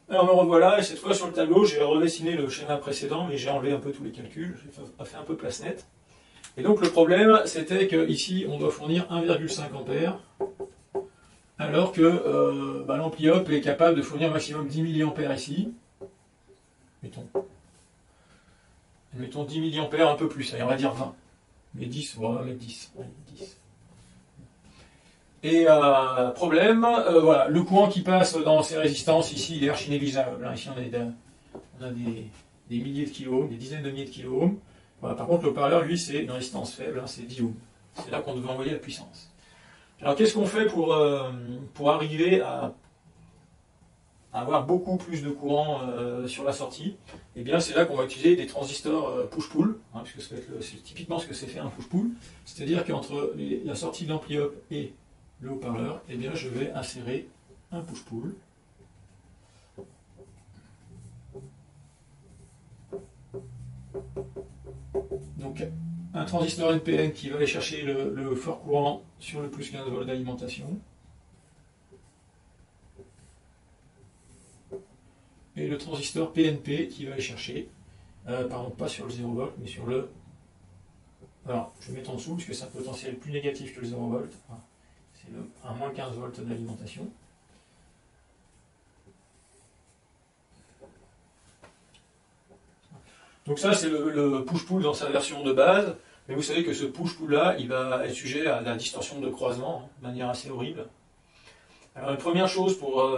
Alors me revoilà, et cette fois sur le tableau, j'ai redessiné le schéma précédent, mais j'ai enlevé un peu tous les calculs, j'ai fait un peu place nette. Et donc le problème, c'était qu'ici, on doit fournir 1,5 ampères, alors que l'ampli Hop est capable de fournir maximum 10 milliampères ici. Mettons 10 milliampères, un peu plus, allez, on va dire 20. Mais 10, on va mettre 10. Allez, 10. Et problème, voilà, le courant qui passe dans ces résistances, ici, il est archi négligeable. Ici, on a des milliers de kiloohms, des dizaines de milliers de kiloohms. Voilà, par contre, le haut-parleur, lui, c'est une résistance faible, hein, c'est 10 ohms. C'est là qu'on devait envoyer la puissance. Alors, qu'est-ce qu'on fait pour arriver à avoir beaucoup plus de courant sur la sortie? Eh bien, c'est là qu'on va utiliser des transistors push-pull, hein, puisque c'est typiquement ce que c'est fait un push-pull. C'est-à-dire qu'entre la sortie de l'ampli Hop et le haut-parleur, eh bien, je vais insérer un push-pull. Donc, un transistor NPN qui va aller chercher le fort courant sur le plus 15 volts d'alimentation. Et le transistor PNP qui va aller chercher, pardon, pas sur le 0 volt, mais sur le... Alors, je vais mettre en dessous, puisque c'est un potentiel plus négatif que le 0 volt. C'est un moins 15 volts d'alimentation. Donc ça, c'est le push-pull dans sa version de base. Mais vous savez que ce push-pull-là, il va être sujet à la distorsion de croisement, de manière assez horrible. Alors, la première chose pour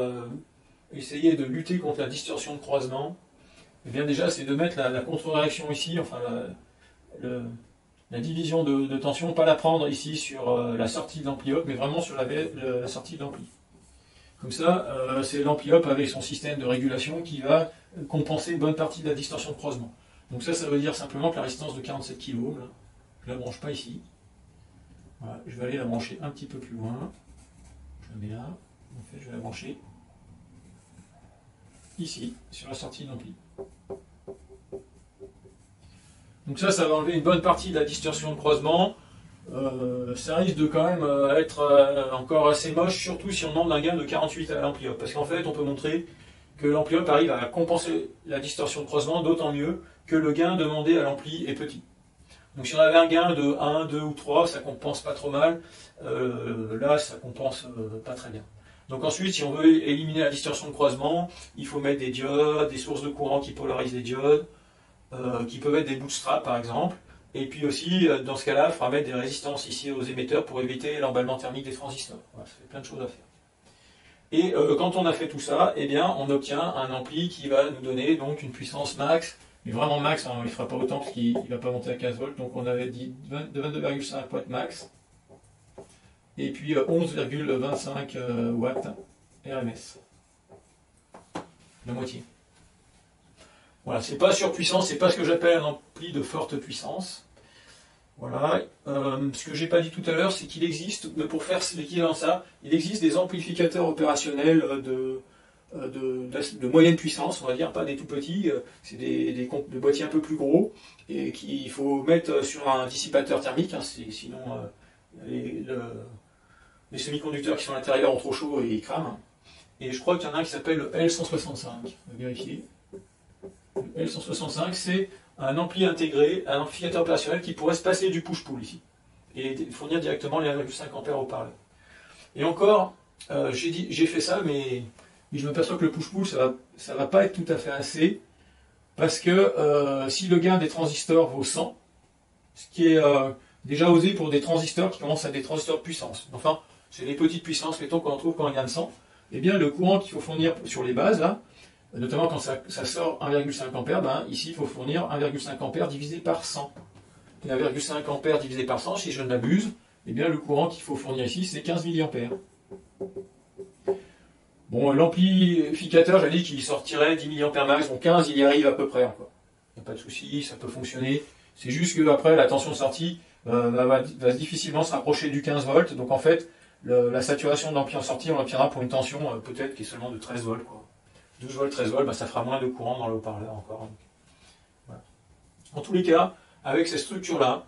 essayer de lutter contre la distorsion de croisement, eh bien déjà, c'est de mettre la contre-réaction ici, enfin la division de tension, pas la prendre ici sur la sortie de l'ampli Hop, mais vraiment sur la sortie de l'ampli. Comme ça, c'est l'ampli Hop avec son système de régulation qui va compenser une bonne partie de la distorsion de croisement. Donc ça veut dire simplement que la résistance de 47 kΩ, là, je ne la branche pas ici. Voilà, je vais aller la brancher un petit peu plus loin. Je la mets là. En fait, je vais la brancher ici, sur la sortie d'ampli. Donc ça va enlever une bonne partie de la distorsion de croisement. Ça risque de quand même être encore assez moche, surtout si on demande un gain de 48 à l'ampli Hop. Parce qu'en fait, on peut montrer que l'ampli Hop arrive à compenser la distorsion de croisement, d'autant mieux que le gain demandé à l'ampli est petit. Donc si on avait un gain de 1, 2 ou 3, ça compense pas trop mal. Là, ça compense pas très bien. Donc ensuite, si on veut éliminer la distorsion de croisement, il faut mettre des diodes, des sources de courant qui polarisent les diodes, qui peuvent être des bootstraps par exemple. Et puis aussi, dans ce cas-là, il faudra mettre des résistances ici aux émetteurs pour éviter l'emballement thermique des transistors. Voilà, ça fait plein de choses à faire. Et quand on a fait tout ça, eh bien, on obtient un ampli qui va nous donner donc une puissance max, mais vraiment max, hein, on ne fera pas autant parce qu'il ne va pas monter à 15 volts, donc on avait dit de 22,5 watts max, et puis 11,25 watts RMS, la moitié. Voilà, c'est pas surpuissant, c'est pas ce que j'appelle un ampli de forte puissance. Voilà. Ce que j'ai pas dit tout à l'heure, c'est qu'il existe, mais pour faire l'équivalent de ça, il existe des amplificateurs opérationnels de moyenne puissance, on va dire, pas des tout petits, c'est des boîtiers un peu plus gros, et qu'il faut mettre sur un dissipateur thermique, hein, sinon les semi-conducteurs qui sont à l'intérieur ont trop chaud et ils crament. Et je crois qu'il y en a un qui s'appelle le L165, on va vérifier. Le L165, c'est un ampli intégré, un amplificateur opérationnel qui pourrait se passer du push-pull ici, et fournir directement les 1,5 ampères au parleur. Et encore, j'ai fait ça, mais je m'aperçois que le push-pull, ça va pas être tout à fait assez, parce que si le gain des transistors vaut 100, ce qui est déjà osé pour des transistors qui commencent à des transistors de puissance, enfin, c'est des petites puissances, mettons qu'on en trouve quand on gagne 100, eh bien le courant qu'il faut fournir sur les bases, là, notamment quand ça sort 1,5 ampères, ben, ici il faut fournir 1,5 ampères divisé par 100. Et 1,5 ampères divisé par 100, si je ne m'abuse, eh bien le courant qu'il faut fournir ici, c'est 15 milliampères. Bon, l'amplificateur, j'ai dit qu'il sortirait 10 milliampères max, donc 15, il y arrive à peu près encore. Il n'y a pas de souci, ça peut fonctionner. C'est juste que après, la tension de sortie va difficilement se rapprocher du 15 volts, donc en fait, la saturation de l'ampli en sortie, on l'obtiendra pour une tension peut-être qui est seulement de 13 volts, quoi. 12 volts, 13 volts, bah, ça fera moins de courant dans le haut-parleur encore. Donc, voilà. En tous les cas, avec ces structures-là,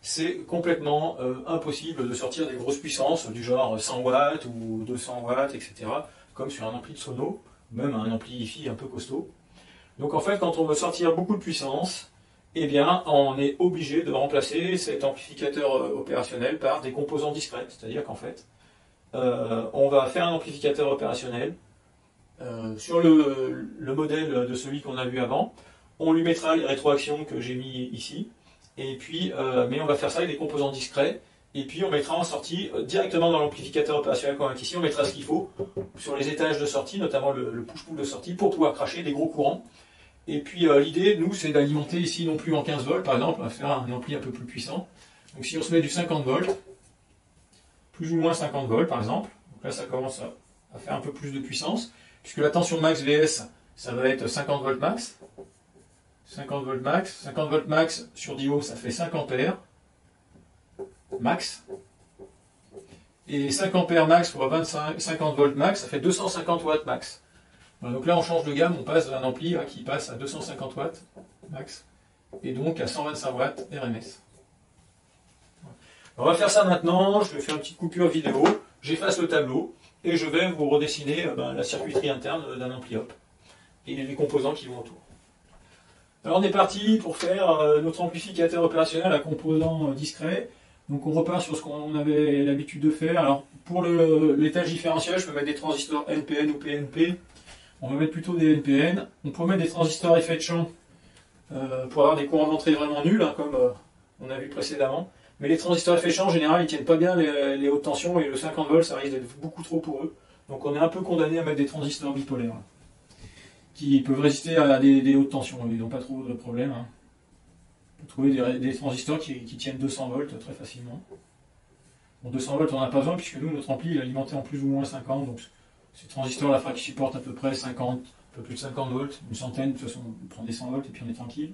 c'est complètement impossible de sortir des grosses puissances du genre 100 watts ou 200 watts, etc., comme sur un ampli de sono, même un ampli hi-fi un peu costaud. Donc en fait, quand on veut sortir beaucoup de puissance, eh bien, on est obligé de remplacer cet amplificateur opérationnel par des composants discrets. C'est-à-dire qu'en fait, on va faire un amplificateur opérationnel sur le modèle de celui qu'on a vu avant. On lui mettra les rétroactions que j'ai mis ici. Et puis, mais on va faire ça avec des composants discrets. Et puis on mettra en sortie directement dans l'amplificateur opérationnel qu'on a ici, on mettra ce qu'il faut sur les étages de sortie, notamment le push-pull de sortie, pour pouvoir cracher des gros courants. Et puis l'idée, nous, c'est d'alimenter ici non plus en 15 volts, par exemple, on va faire un ampli un peu plus puissant. Donc si on se met du 50 volts, plus ou moins 50 volts par exemple, donc là ça commence à faire un peu plus de puissance, puisque la tension max VS, ça va être 50 volts max. 50 volts max, 50 volts max sur 10 ohms, ça fait 5 ampères max. Et 5 ampères max pour 50 volts max, ça fait 250 watts max. Voilà, donc là on change de gamme, on passe d'un ampli qui passe à 250 watts max et donc à 125 watts RMS. On va faire ça maintenant, je vais faire une petite coupure vidéo, j'efface le tableau et je vais vous redessiner la circuiterie interne d'un ampli hop et les composants qui vont autour. Alors on est parti pour faire notre amplificateur opérationnel à composants discrets. Donc on repart sur ce qu'on avait l'habitude de faire. Alors pour l'étage différentiel, je peux mettre des transistors NPN ou PNP. On va mettre plutôt des NPN. On peut mettre des transistors effet de champ pour avoir des courants d'entrée vraiment nuls, hein, comme on a vu précédemment. Mais les transistors effet de champ, en général, ils tiennent pas bien les hautes tensions et le 50 volts, ça risque d'être beaucoup trop pour eux. Donc on est un peu condamné à mettre des transistors bipolaires, hein, qui peuvent résister à des hautes tensions. Ils n'ont pas trop de problème. Hein. On peut trouver des transistors qui tiennent 200 volts très facilement. Bon, 200 volts, on n'a pas besoin, puisque nous, notre ampli est alimenté en plus ou moins 50. Donc ces transistors, la qui supportent à peu près 50, un peu plus de 50 volts, une centaine, de toute façon, on prend des 100 volts et puis on est tranquille.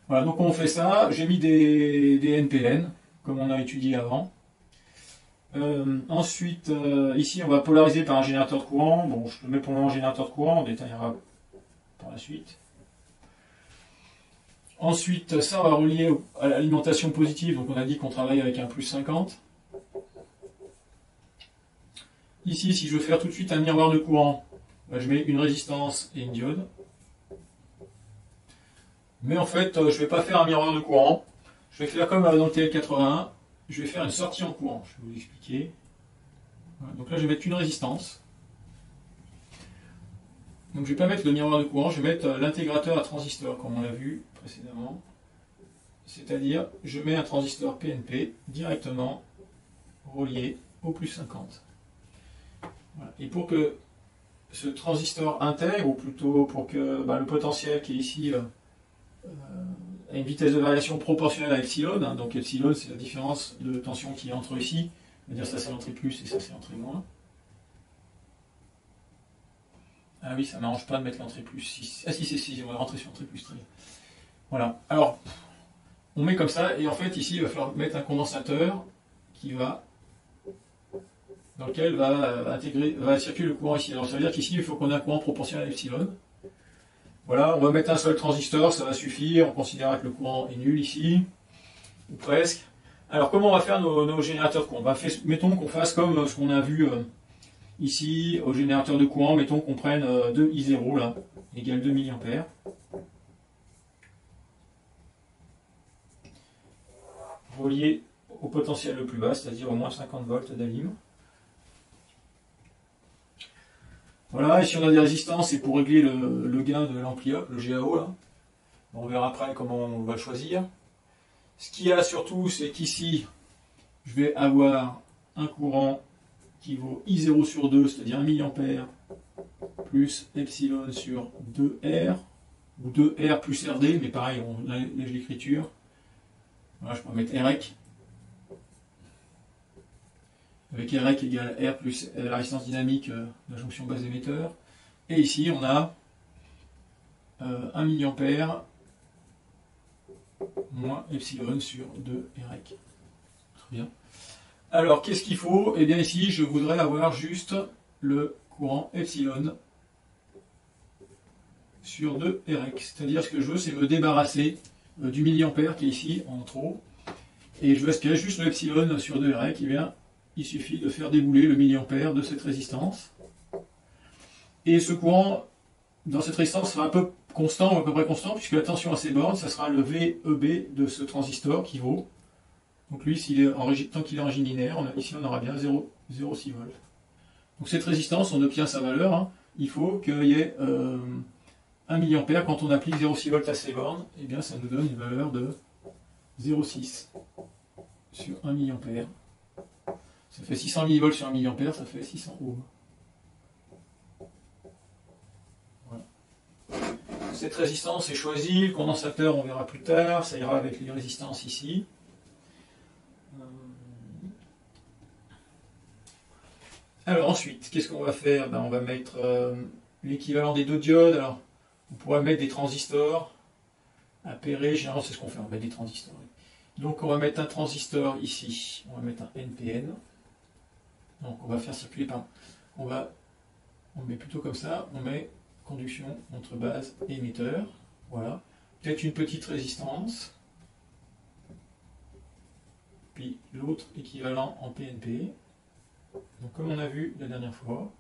Voilà, donc on fait ça. J'ai mis des NPN, comme on a étudié avant. Ensuite, ici, on va polariser par un générateur de courant. Bon, je le mets pour le moment en générateur de courant, on détaillera par la suite. Ensuite, ça, on va relier à l'alimentation positive. Donc on a dit qu'on travaille avec un plus 50. Ici, si je veux faire tout de suite un miroir de courant, je mets une résistance et une diode. Mais en fait, je ne vais pas faire un miroir de courant. Je vais faire comme dans le TL81. Je vais faire une sortie en courant. Je vais vous expliquer. Voilà, donc là, je vais mettre une résistance. Donc je ne vais pas mettre le miroir de courant, je vais mettre l'intégrateur à transistor, comme on l'a vu précédemment. C'est-à-dire, je mets un transistor PNP directement relié au plus 50. Voilà. Et pour que ce transistor intègre, ou plutôt pour que le potentiel qui est ici a une vitesse de variation proportionnelle à epsilon, hein, donc epsilon c'est la différence de tension qui est entre ici, c'est-à-dire ça c'est l'entrée plus et ça c'est l'entrée moins. Ah oui, ça ne m'arrange pas de mettre l'entrée plus 6. Ah si, c'est 6, on va rentrer sur l'entrée plus 3. Voilà, alors, on met comme ça, et en fait, ici, il va falloir mettre un condensateur dans lequel va circuler le courant ici. Alors ça veut dire qu'ici, il faut qu'on ait un courant proportionnel à epsilon. Voilà, on va mettre un seul transistor, ça va suffire, on considère que le courant est nul ici, ou presque. Alors comment on va faire nos générateurs de courant? Mettons qu'on fasse comme ce qu'on a vu ici, au générateur de courant, mettons qu'on prenne 2 I0, là, égale 2 mA. Relié au potentiel le plus bas, c'est-à-dire au moins 50 volts d'alim. Voilà, et si on a des résistances, c'est pour régler le gain de l'ampli up, le GAO, là. On verra après comment on va le choisir. Ce qu'il y a surtout, c'est qu'ici, je vais avoir un courant qui vaut I0 sur 2, c'est-à-dire 1 mA, plus epsilon sur 2R, ou 2R plus RD, mais pareil, on allège l'écriture. Voilà, je peux mettre REC. Avec REC égale R plus la résistance dynamique de la jonction base émetteur. Et ici, on a 1 mA moins epsilon sur 2 REC. Très bien. Alors, qu'est-ce qu'il faut? Eh bien, ici, je voudrais avoir juste le courant epsilon sur 2 REC. C'est-à-dire, ce que je veux, c'est me débarrasser du milliampère qui est ici, en trop. Et je veux aspirer juste le epsilon sur 2 REC. Eh bien, il suffit de faire débouler le milliampère de cette résistance. Et ce courant, dans cette résistance, sera un peu constant, ou à peu près constant, puisque la tension à ces bornes, ça sera le VEB de ce transistor qui vaut. Donc lui, tant qu'il est en régime linéaire, ici on aura bien 0,6 volts. Donc cette résistance, on obtient sa valeur. Hein. Il faut qu'il y ait 1 mA. Quand on applique 0,6 volts à ces bornes, eh bien ça nous donne une valeur de 0,6 sur 1 mA. Ça fait 600 millivolts sur 1 mA, ça fait 600 ohms. Voilà. Cette résistance est choisie, le condensateur on verra plus tard, ça ira avec les résistances ici. Alors ensuite, qu'est-ce qu'on va faire? On va mettre l'équivalent des deux diodes. Alors, on pourrait mettre des transistors appairés, généralement c'est ce qu'on fait, on met des transistors. Donc on va mettre un transistor ici, on va mettre un NPN. Donc on va faire circuler par... On le met plutôt comme ça, on met conduction entre base et émetteur. Voilà. Peut-être une petite résistance. Puis l'autre équivalent en PNP. Donc comme on a vu la dernière fois.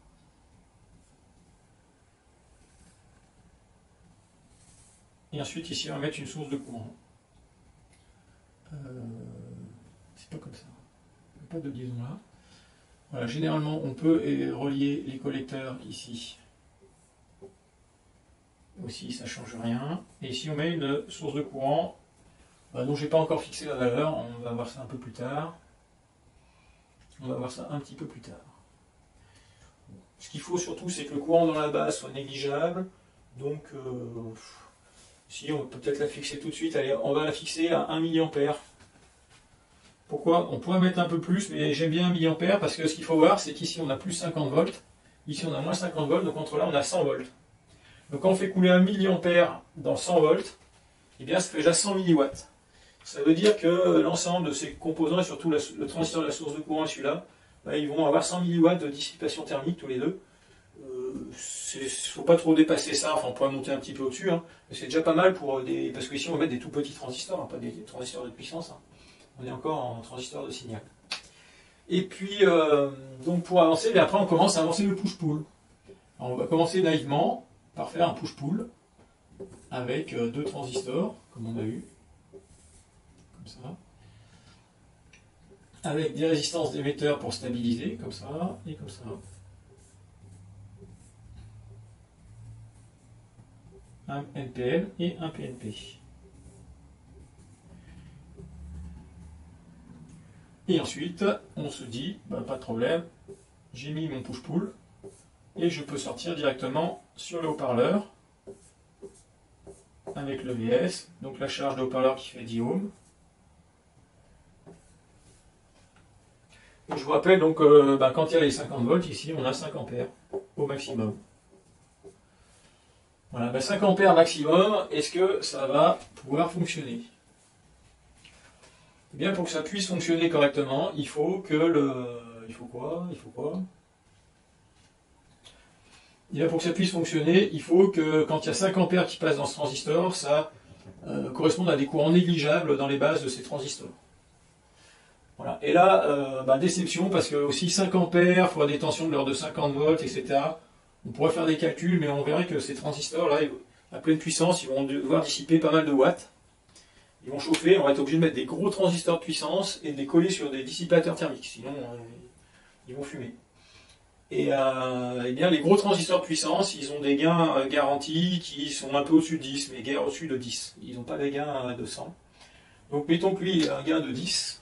Et ensuite ici on va mettre une source de courant. C'est pas comme ça. Il n'y a pas de liaison là. Voilà, généralement on peut relier les collecteurs ici. Aussi ça ne change rien. Et ici on met une source de courant dont je n'ai pas encore fixé la valeur. On va voir ça un peu plus tard. On va voir ça un petit peu plus tard. Ce qu'il faut surtout, c'est que le courant dans la base soit négligeable. Donc, si on peut peut-être la fixer tout de suite, allez, on va la fixer à 1 mA. Pourquoi? On pourrait mettre un peu plus, mais j'aime bien 1 mA parce que ce qu'il faut voir, c'est qu'ici on a plus 50 volts, ici on a moins 50 volts, donc entre là on a 100 volts. Donc quand on fait couler 1 mA dans 100 volts, eh bien ça fait déjà 100 milliwatts. Ça veut dire que l'ensemble de ces composants, et surtout le transistor de la source de courant et celui-là, ils vont avoir 100 milliwatts de dissipation thermique tous les deux. Il ne faut pas trop dépasser ça, enfin on pourrait monter un petit peu au-dessus, hein, mais c'est déjà pas mal pour des... Parce qu'ici on va mettre des tout petits transistors, hein, pas des transistors de puissance, hein. On est encore en transistor de signal. Et puis, donc pour avancer, après on commence à avancer le push-pull. On va commencer naïvement par faire un push-pull avec deux transistors, comme on a eu. Comme ça, avec des résistances d'émetteurs pour stabiliser, comme ça, et comme ça. Un NPN et un PNP. Et ensuite, on se dit, pas de problème, j'ai mis mon push-pull, et je peux sortir directement sur le haut-parleur, avec le VS, donc la charge de haut-parleur qui fait 10 ohms. Je vous rappelle donc quand il y a les 50 volts, ici on a 5 ampères au maximum. Voilà, 5 ampères maximum, est-ce que ça va pouvoir fonctionner? Eh bien pour que ça puisse fonctionner correctement, il faut que Il faut quoi? Eh bien pour que ça puisse fonctionner, il faut que quand il y a 5 ampères qui passent dans ce transistor, ça corresponde à des courants négligeables dans les bases de ces transistors. Voilà. Et là, déception, parce que aussi 5 ampères, il faudra des tensions de l'ordre de 50 volts, etc. On pourrait faire des calculs, mais on verrait que ces transistors-là, à pleine puissance, ils vont devoir dissiper pas mal de watts. Ils vont chauffer, on va être obligé de mettre des gros transistors de puissance et de les coller sur des dissipateurs thermiques, sinon ils vont fumer. Et bien, les gros transistors de puissance, ils ont des gains garantis qui sont un peu au-dessus de 10, mais guère au-dessus de 10. Ils n'ont pas des gains de 100. Donc mettons que lui, il a un gain de 10.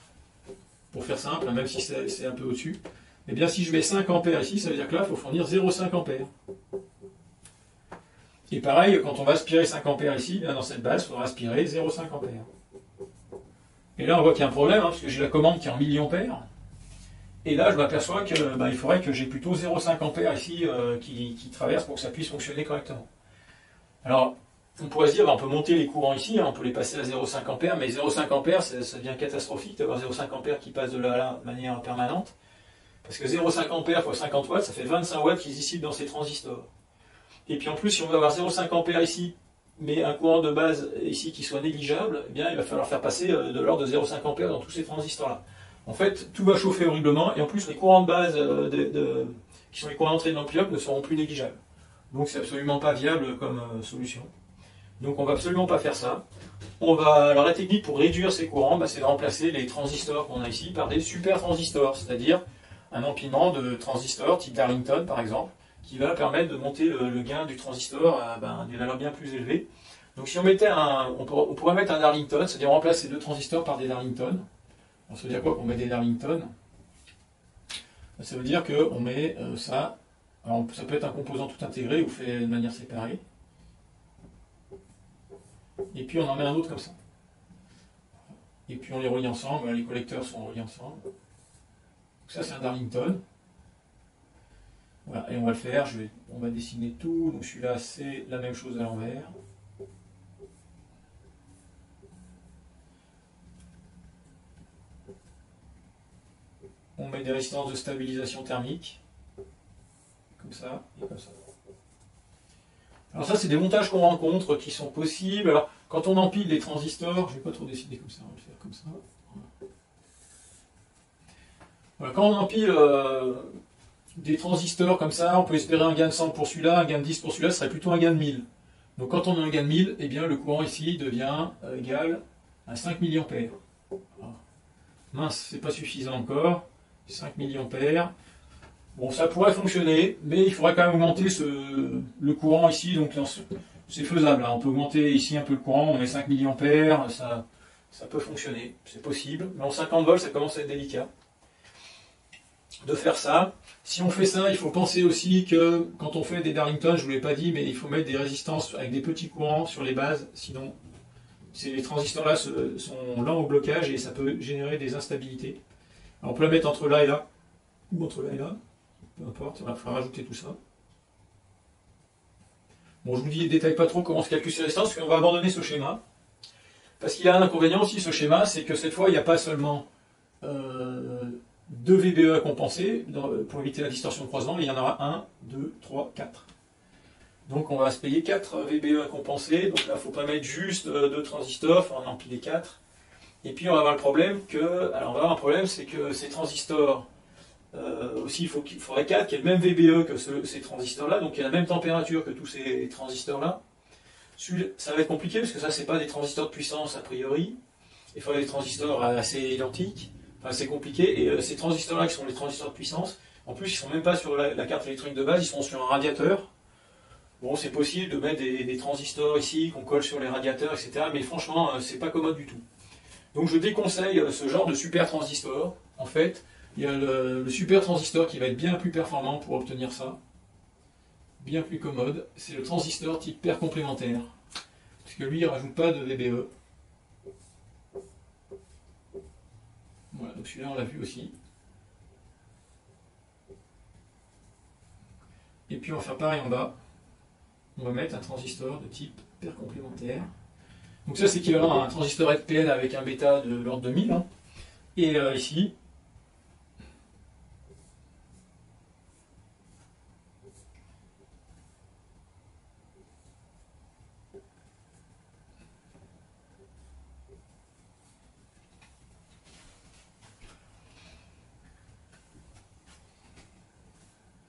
Pour faire simple, même si c'est un peu au-dessus, eh bien si je mets 5 ampères ici, ça veut dire que là, il faut fournir 0,5 ampères. Et pareil, quand on va aspirer 5 ampères ici, bien dans cette base, il faudra aspirer 0,5 ampères. Et là, on voit qu'il y a un problème, parce que j'ai la commande qui est en milliampères. Et là, je m'aperçois qu'il faudrait que j'ai plutôt 0,5 ampères ici qui traverse pour que ça puisse fonctionner correctement. Alors, on pourrait se dire, on peut monter les courants ici, on peut les passer à 0,5 ampères, mais 0,5 ampères, ça devient catastrophique d'avoir 0,5 ampères qui passe de là à là de manière permanente. Parce que 0,5 ampères fois 50 watts, ça fait 25 watts qui se dissipent dans ces transistors. Et puis en plus, si on veut avoir 0,5 ampères ici, mais un courant de base ici qui soit négligeable, eh bien il va falloir faire passer de l'ordre de 0,5 ampères dans tous ces transistors-là. En fait, tout va chauffer horriblement, et en plus les courants de base qui sont les courants d'entrée de l'ampiope ne seront plus négligeables. Donc c'est absolument pas viable comme solution. Donc on va absolument pas faire ça. Alors la technique pour réduire ces courants, c'est de remplacer les transistors qu'on a ici par des super transistors, c'est-à-dire un empilement de transistors type Darlington par exemple, qui va permettre de monter le gain du transistor à des valeurs bien plus élevées. Donc si on mettait on pourrait mettre un Darlington, c'est-à-dire on remplace ces deux transistors par des Darlington. Alors, ça veut dire quoi qu'on met des Darlington? Ça veut dire qu'on met ça. Alors ça peut être un composant tout intégré ou fait de manière séparée. Et puis on en met un autre comme ça. Et puis on les relie ensemble, les collecteurs sont reliés ensemble. Donc ça c'est un Darlington. Voilà, et on va le faire, on va dessiner tout. Donc celui-là c'est la même chose à l'envers. On met des résistances de stabilisation thermique. Comme ça et comme ça. Alors ça, c'est des montages qu'on rencontre qui sont possibles. Alors, quand on empile les transistors, je ne vais pas trop dessiner comme ça, on va le faire comme ça. Voilà, quand on empile des transistors comme ça, on peut espérer un gain de 100 pour celui-là, un gain de 10 pour celui-là, ce serait plutôt un gain de 1000. Donc quand on a un gain de 1000, eh bien, le courant ici devient égal à 5 mA. Voilà. Mince, c'est pas suffisant encore. 5 mA. Bon, ça pourrait fonctionner, mais il faudrait quand même augmenter le courant ici, donc c'est faisable. Hein. On peut augmenter ici un peu le courant, on met 5 mA, ça peut fonctionner, c'est possible. Mais en 50 volts, ça commence à être délicat de faire ça. Si on fait ça, il faut penser aussi que quand on fait des Darlington, je ne vous l'ai pas dit, mais il faut mettre des résistances avec des petits courants sur les bases, sinon les transistors-là sont lents au blocage et ça peut générer des instabilités. Alors on peut la mettre entre là et là, ou entre là et là. Peu importe, il va falloir rajouter tout ça. Bon, je vous dis, ne détaille pas trop comment se calcule ces résistances, parce qu'on va abandonner ce schéma. Parce qu'il y a un inconvénient aussi, ce schéma, c'est que cette fois, il n'y a pas seulement 2 VBE à compenser pour éviter la distorsion de croisement, mais il y en aura 1, 2, 3, 4. Donc on va se payer 4 VBE à compenser, donc là, il ne faut pas mettre juste 2 transistors, il faut en empiler 4. Et puis on va avoir le problème c'est que ces transistors, aussi il faudrait 4 qui ait le même VBE que ces transistors-là, donc qui ait la même température que tous ces transistors-là. Ça va être compliqué parce que ça c'est pas des transistors de puissance a priori, il faudrait des transistors assez identiques, enfin c'est compliqué, et ces transistors-là qui sont les transistors de puissance, en plus ils sont même pas sur la carte électronique de base, ils sont sur un radiateur. Bon, c'est possible de mettre des transistors ici qu'on colle sur les radiateurs, etc. Mais franchement, c'est pas commode du tout. Donc je déconseille ce genre de super transistor. En fait, il y a le super transistor qui va être bien plus performant pour obtenir ça. Bien plus commode. C'est le transistor type paire complémentaire. Parce que lui, il ne rajoute pas de VBE. Voilà, donc celui-là, on l'a vu aussi. Et puis on va faire pareil en bas. On va mettre un transistor de type paire complémentaire. Donc ça, c'est équivalent à un transistor FPN avec un bêta de l'ordre de 1000. Hein. Et ici,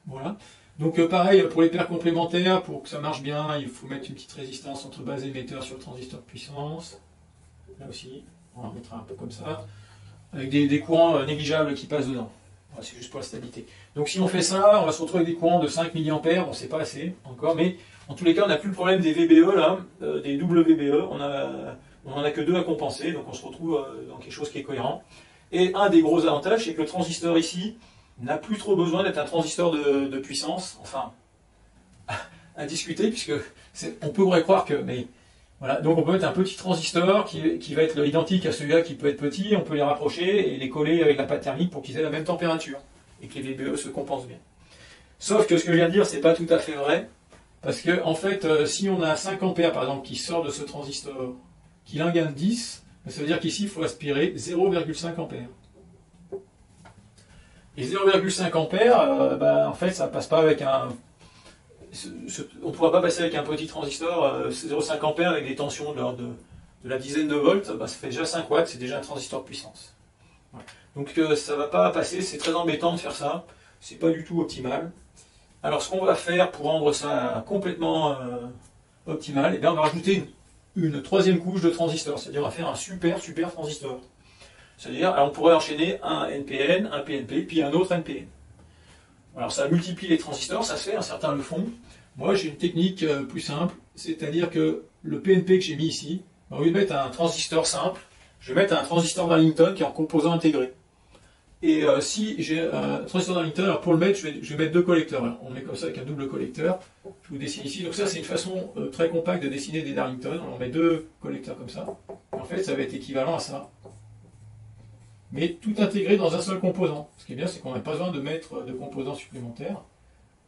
voilà. Donc pareil, pour les paires complémentaires, pour que ça marche bien, il faut mettre une petite résistance entre base et émetteur sur le transistor de puissance. Là aussi, on en mettra un peu comme ça. Avec des courants négligeables qui passent dedans. Voilà, c'est juste pour la stabilité. Donc si on fait ça, on va se retrouver avec des courants de 5 mA, bon c'est pas assez encore, mais en tous les cas on n'a plus le problème des VBE là, des doubles VBE, on en a que 2 à compenser, donc on se retrouve dans quelque chose qui est cohérent. Et un des gros avantages, c'est que le transistor ici n'a plus trop besoin d'être un transistor de puissance, enfin, à discuter, puisque on pourrait croire que, mais voilà, donc on peut mettre un petit transistor qui va être identique à celui-là qui peut être petit, on peut les rapprocher et les coller avec la pâte thermique pour qu'ils aient la même température, et que les VBE se compensent bien. Sauf que ce que je viens de dire, c'est pas tout à fait vrai, parce que, en fait, si on a 5 ampères, par exemple, qui sort de ce transistor, qu'il a un gain de 10, ça veut dire qu'ici, il faut aspirer 0,5 ampères. Et 0,5 ampères, en fait, ça passe pas avec un... On ne pourra pas passer avec un petit transistor 0,5 ampères avec des tensions de l'ordre de la dizaine de volts, ça fait déjà 5 watts, c'est déjà un transistor de puissance. Voilà. Donc ça ne va pas passer, c'est très embêtant de faire ça, c'est pas du tout optimal. Alors ce qu'on va faire pour rendre ça complètement optimal, eh bien, on va rajouter une troisième couche de transistors, c'est-à-dire on va faire un super transistor. C'est-à-dire, on pourrait enchaîner un NPN, un PNP, puis un autre NPN. Alors ça multiplie les transistors, ça se fait, certains le font. Moi j'ai une technique plus simple, c'est-à-dire que le PNP que j'ai mis ici, au lieu de mettre un transistor simple, je vais mettre un transistor Darlington qui est en composant intégré. Et si j'ai un transistor Darlington, alors pour le mettre, je vais mettre deux collecteurs. Alors, on met comme ça avec un double collecteur. Je vous dessine ici. Donc ça, c'est une façon très compacte de dessiner des Darlington. On met deux collecteurs comme ça. Et en fait, ça va être équivalent à ça. Mais tout intégré dans un seul composant. Ce qui est bien, c'est qu'on n'a pas besoin de mettre de composants supplémentaires.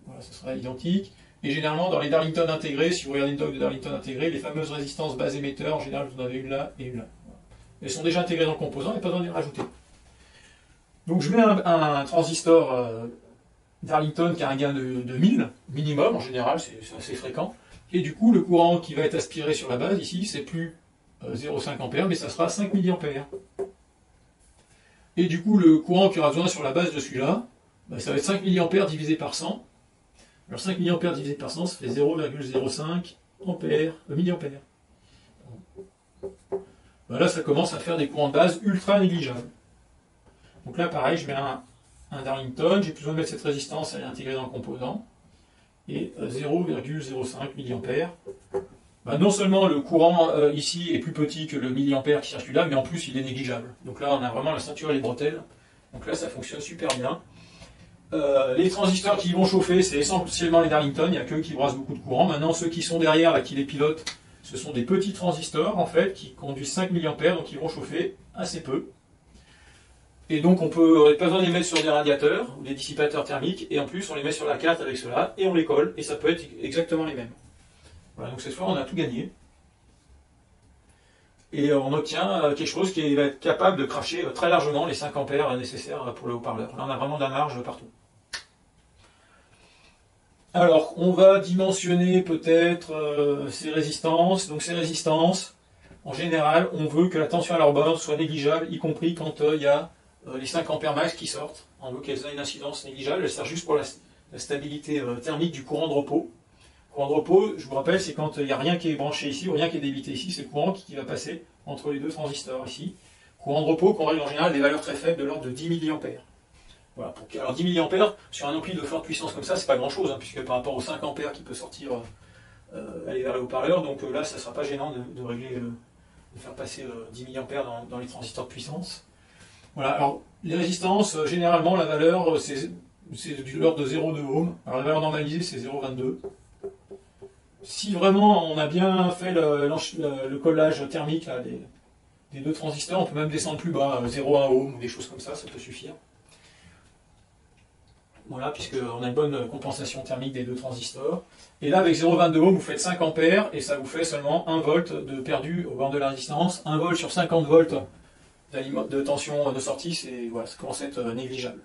Voilà, ce sera identique. Et généralement, dans les Darlington intégrés, si vous regardez une doc de Darlington intégrés, les fameuses résistances base émetteur, en général, vous en avez une là et une là. Voilà. Elles sont déjà intégrées dans le composant, il n'y a pas besoin de les rajouter. Donc je mets un transistor Darlington qui a un gain de 1000, minimum en général, c'est assez fréquent. Et du coup, le courant qui va être aspiré sur la base, ici, c'est plus 0,5 A, mais ça sera 5 mA. Et du coup, le courant qu'il y aura besoin sur la base de celui-là, bah, ça va être 5 mA divisé par 100. Alors 5 mA divisé par 100, ça fait 0,05 mA. Bah, là, ça commence à faire des courants de base ultra négligeables. Donc là, pareil, je mets un Darlington, j'ai plus besoin de mettre cette résistance, elle est intégrée dans le composant, et 0,05 mA. Bah, non seulement le courant ici est plus petit que le milliampère qui circule là, mais en plus il est négligeable. Donc là, on a vraiment la ceinture et les bretelles. Donc là, ça fonctionne super bien. Les transistors qui vont chauffer, c'est essentiellement les Darlington, il n'y a qu'eux qui brassent beaucoup de courant. Maintenant, ceux qui sont derrière, là, qui les pilotent, ce sont des petits transistors, en fait, qui conduisent 5 mA, donc ils vont chauffer assez peu. Et donc on n'a pas besoin de les mettre sur des radiateurs ou des dissipateurs thermiques, et en plus on les met sur la carte avec cela, et on les colle, et ça peut être exactement les mêmes. Voilà, donc cette fois on a tout gagné. Et on obtient quelque chose qui va être capable de cracher très largement les 5 ampères nécessaires pour le haut-parleur. Là on a vraiment de la marge partout. Alors on va dimensionner peut-être ces résistances. Donc ces résistances, en général, on veut que la tension à leur borne soit négligeable, y compris quand il y a les 5 ampères max qui sortent. On veut qu'elles aient une incidence négligeable. Elle sert juste pour la stabilité thermique du courant de repos. Le courant de repos, je vous rappelle, c'est quand il n'y a rien qui est branché ici ou rien qui est débité ici, c'est le courant qui va passer entre les deux transistors ici. Courant de repos qu'on règle en général des valeurs très faibles de l'ordre de 10 mA. Voilà, alors 10 mA sur un ampli de forte puissance comme ça, c'est pas grand chose, hein, puisque par rapport aux 5 ampères qui peut sortir, aller vers le haut-parleur, donc là ça ne sera pas gênant de régler, de faire passer 10 mA dans les transistors de puissance. Voilà, alors les résistances, généralement la valeur c'est de l'ordre de 0,2 ohm. Alors la valeur normalisée c'est 0,22. Si vraiment on a bien fait le collage thermique là, des deux transistors, on peut même descendre plus bas, 0,1 ohm ou des choses comme ça peut suffire. Voilà, puisqu'on a une bonne compensation thermique des deux transistors. Et là, avec 0,22 ohm, vous faites 5 ampères, et ça vous fait seulement 1 volt de perdu au bord de la résistance. 1 volt sur 50 volts de tension de sortie, voilà, ça commence à être négligeable.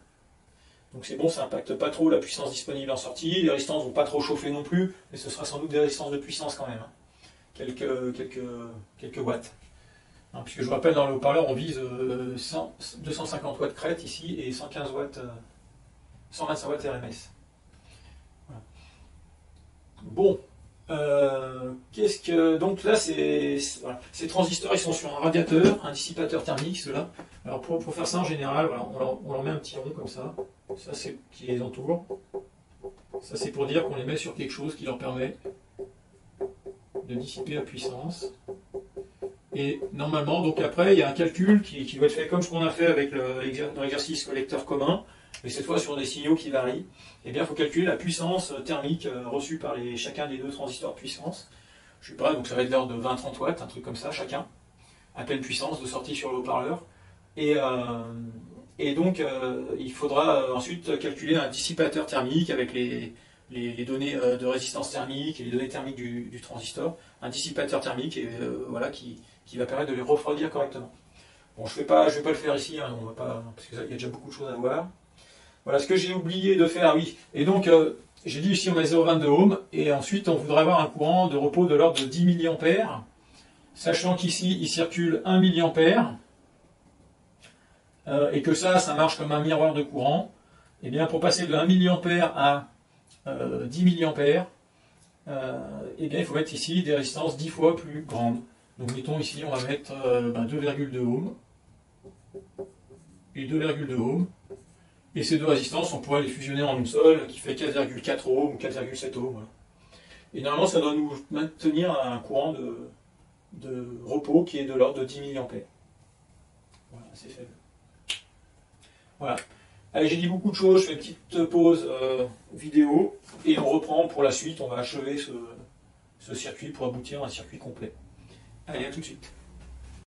Donc c'est bon, ça n'impacte pas trop la puissance disponible en sortie. Les résistances ne vont pas trop chauffer non plus, mais ce sera sans doute des résistances de puissance quand même. Hein. Quelques watts. Hein, puisque je vous rappelle, dans le haut-parleur, on vise 250 watts crête ici, et 115 watts... 125 watts RMS. Voilà. Bon, donc là, voilà. Ces transistors, ils sont sur un radiateur, un dissipateur thermique, ceux-là. Alors pour faire ça en général, voilà, on leur met un petit rond comme ça. Ça, c'est qui les entoure. Ça, c'est pour dire qu'on les met sur quelque chose qui leur permet de dissiper la puissance. Et normalement, donc après, il y a un calcul qui doit être fait comme ce qu'on a fait avec l'exercice collecteur commun. Mais cette fois sur des signaux qui varient, eh bien, il faut calculer la puissance thermique reçue par chacun des deux transistors de puissance. Je sais pas, donc ça va être de l'ordre de 20-30 watts, un truc comme ça, chacun, à pleine puissance de sortie sur le haut-parleur. Et donc, il faudra ensuite calculer un dissipateur thermique avec les données de résistance thermique et les données thermiques du transistor. Un dissipateur thermique voilà, qui va permettre de les refroidir correctement. Bon, je vais pas le faire ici, hein, on va pas, parce qu'il y a déjà beaucoup de choses à voir. Voilà ce que j'ai oublié de faire, oui. Et donc, j'ai dit ici on met 0,22 ohm, et ensuite on voudrait avoir un courant de repos de l'ordre de 10 mA, sachant qu'ici il circule 1 mA, et que ça marche comme un miroir de courant. Et bien pour passer de 1 mA à 10 milliampères, et bien il faut mettre ici des résistances 10 fois plus grandes. Donc mettons ici, on va mettre 2,2 ohms et 2,2 ohms. Et ces deux résistances, on pourrait les fusionner en une seule, qui fait 4,4 ohms ou 4,7 ohms. Voilà. Et normalement, ça doit nous maintenir un courant de repos qui est de l'ordre de 10 milliampères. Voilà, c'est faible. Voilà. Allez, j'ai dit beaucoup de choses, je fais une petite pause vidéo, et on reprend pour la suite, on va achever ce circuit pour aboutir à un circuit complet. Allez, à tout de suite.